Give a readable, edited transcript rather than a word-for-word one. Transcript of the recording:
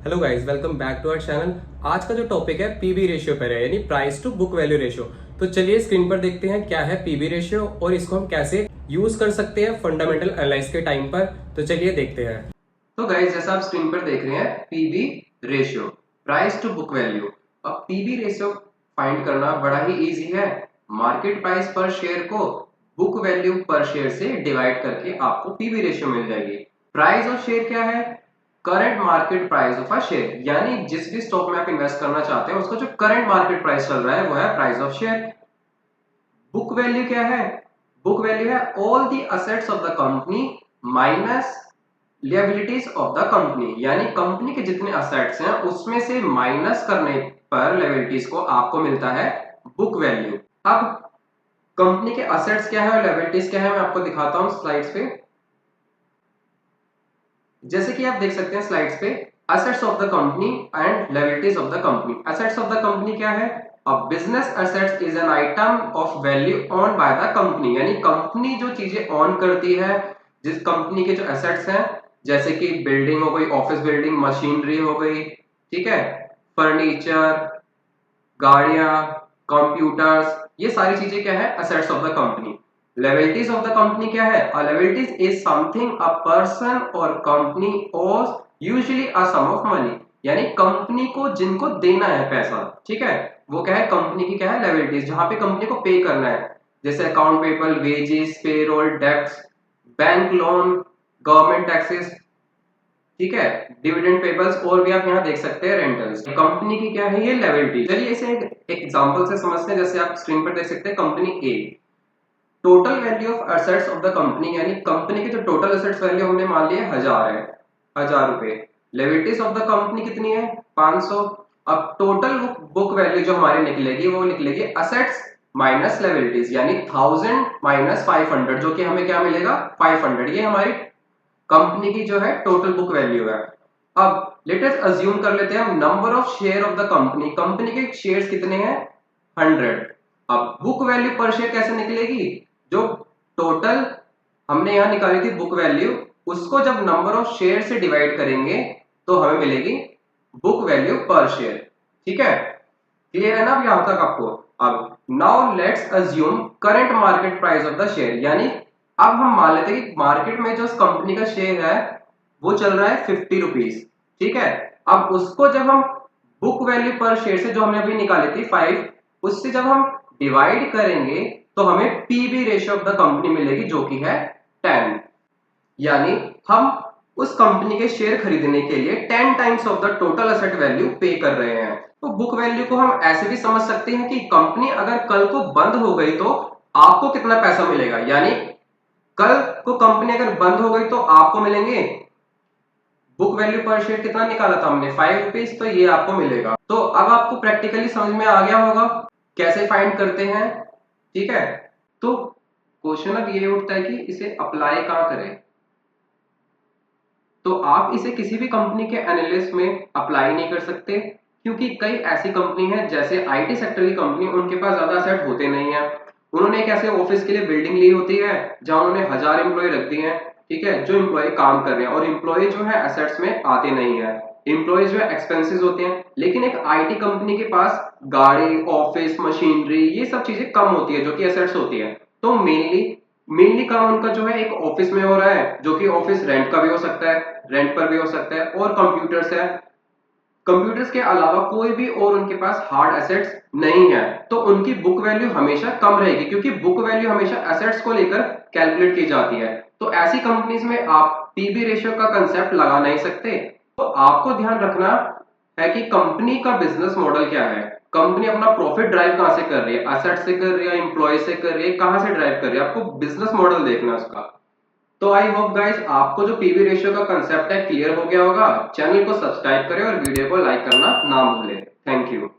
Hello guys, welcome back to our channel. आज का जो टॉपिक है पीबी रेशियो पर है, यानी price to book value ratio. तो चलिए स्क्रीन पर देखते हैं क्या है पीबी रेशियो और इसको हम कैसे यूज कर सकते हैं फंडामेंटल एनालिसिस के टाइम पर। तो चलिए देखते हैं। तो गाइस, जैसा आप स्क्रीन पर देख रहे हैं PB ratio, price to book value. अब पीबी रेशियो फाइंड करना बड़ा ही इजी है। मार्केट प्राइस पर शेयर को बुक वैल्यू पर शेयर से डिवाइड करके आपको पीबी रेशियो मिल जाएगी। प्राइस ऑफ शेयर क्या है? Current market price of a share, यानी जिस भी स्टॉक में आप इन्वेस्ट करना चाहते हैं उसका जो करंट मार्केट प्राइस चल रहा है वो है price of share. Book value क्या है? बुक वैल्यू है all the assets of the company minus liabilities of the company, यानी कंपनी के जितने असेट्स हैं उसमें से माइनस करने पर लिएबिलिटीज को आपको मिलता है बुक वैल्यू। अब कंपनी के असेट्स क्या है और लिएबिलिटीज क्या है, मैं आपको दिखाता हूं स्लाइड्स पे। जैसे कि आप देख सकते हैं स्लाइड्स पे, assets of the company and liabilities of the company. Assets of the company क्या है? A business assets is an item of value own by the company, यानी कंपनी जो चीजें ओन करती है, जिस कंपनी के जो एसेट्स हैं, जैसे कि बिल्डिंग हो गई, ऑफिस बिल्डिंग, मशीनरी हो गई, ठीक है, फर्नीचर, गाड़ियां, कंप्यूटर्स, ये सारी चीजें क्या है? Assets of the company. Liabilities of the company क्या है? A liabilities is something a person और company owes usually a sum of money, यानी कंपनी को जिनको देना है पैसा, ठीक है, वो क्या है? कंपनी की क्या है? लायबिलिटीज, जहां पे कंपनी को पे करना है, जैसे account payable, wages, payroll, debts, bank loan, government taxes, ठीक है, डिविडेंड पेबल्स, और भी आप यहाँ देख सकते हैं रेंटल्स। कंपनी की क्या है? ये लायबिलिटी। चलिए इसे एक एग्जांपल से समझते हैं। जैसे आप स्क्रीन पर देख सकते हैं company A, total value of assets of the company, यानी कंपनी की जो टोटल एसेट्स वैल्यू हमने मान लिया 1000 है, 1000 रुपए। लायबिलिटीज ऑफ द कंपनी कितनी है? 500। अब टोटल बुक वैल्यू जो हमारी निकलेगी वो निकलेगी असेट्स माइनस लायबिलिटीज, यानी 1000 माइनस 500, जो कि हमें क्या मिलेगा? 500। ये हमारी कंपनी की जो है टोटल बुक वैल्यू है। अब लेट अस अज्यूम कर लेते हैं हम number of share of the company. Company के शेयर्स कितने हैं? 100। अब बुक वैल्यू पर शेयर कैसे निकलेगी? जो टोटल हमने यहां निकाली थी बुक वैल्यू, उसको जब नंबर ऑफ शेयर से डिवाइड करेंगे तो हमें मिलेगी बुक वैल्यू पर शेयर। ठीक है, क्लियर है ना अब यहां तक आपको? अब now let's assume current market price of the share, यानी अब हम मान लेते हैं कि मार्केट में जो कंपनी का शेयर है वो चल रहा है 50 रुपीज, ठीक है। अब उसको जब हम बुक वैल्यू पर शेयर से जो हमने अभी निकाली थी 5, उससे जब हम डिवाइड करेंगे तो हमें PB ratio of the company मिलेगी, जो कि है 10, यानी हम उस कंपनी के शेयर खरीदने के लिए 10 times of the total asset value पे कर रहे हैं। तो बुक वैल्यू को हम ऐसे भी समझ सकते हैं कि कंपनी अगर कल को बंद हो गई तो आपको कितना पैसा मिलेगा, यानी कल को कंपनी अगर बंद हो गई तो आपको मिलेंगे, बुक वैल्यू पर शेयर कितना निकाला था हमने? 5 रुपीज, तो ये आपको मिलेगा। तो अब आपको प्रैक्टिकली समझ में आ गया होगा कैसे फाइंड करते हैं, ठीक है। तो क्वेश्चन अब ये उठता है कि इसे अप्लाई कहां करें। तो आप इसे किसी भी कंपनी के एनालिस्ट में अप्लाई नहीं कर सकते, क्योंकि कई ऐसी कंपनी है, जैसे आईटी सेक्टर की कंपनी, उनके पास ज्यादा असेट होते नहीं है। उन्होंने एक ऐसे ऑफिस के लिए बिल्डिंग ली होती है जहां उन्होंने 1000 एम्प्लॉय रख दिए हैं, ठीक है, जो एम्प्लॉय काम कर रहे हैं, और एम्प्लॉय जो है एसेट्स में आते नहीं है। एम्प्लॉय जो है एक्सपेंसेस होते हैं। लेकिन एक आईटी कंपनी के पास गाड़ी, ऑफिस, मशीनरी, ये सब चीजें कम होती है जो कि एसेट्स होती है। तो मेनली काम उनका जो है एक ऑफिस में हो रहा है, जो कि ऑफिस रेंट का भी हो सकता है, रेंट पर भी हो सकता है, और कंप्यूटर्स है। कंप्यूटर्स के अलावा कोई भी और उनके पास हार्ड एसेट्स नहीं है, तो उनकी बुक वैल्यू हमेशा कम रहेगी, क्योंकि बुक वैल्यू हमेशा एसेट्स को लेकर कैलकुलेट की जाती है। तो ऐसी कंपनीज में आप पीबी रेशियो का कंसेप्ट लगा नहीं सकते। तो आपको ध्यान रखना है कि कंपनी का बिजनेस मॉडल क्या है, कंपनी अपना प्रॉफिट ड्राइव कहां से कर रही है, एसेट से कर रही है, एम्प्लॉय से कर रही है, कहां से ड्राइव कर रही है, आपको बिजनेस मॉडल देखना है उसका। तो आई होप गाइस आपको जो पीवी रेशियो का कंसेप्ट है क्लियर हो गया होगा। चैनल को सब्सक्राइब करें और वीडियो को लाइक करना ना भूलें। Thank you.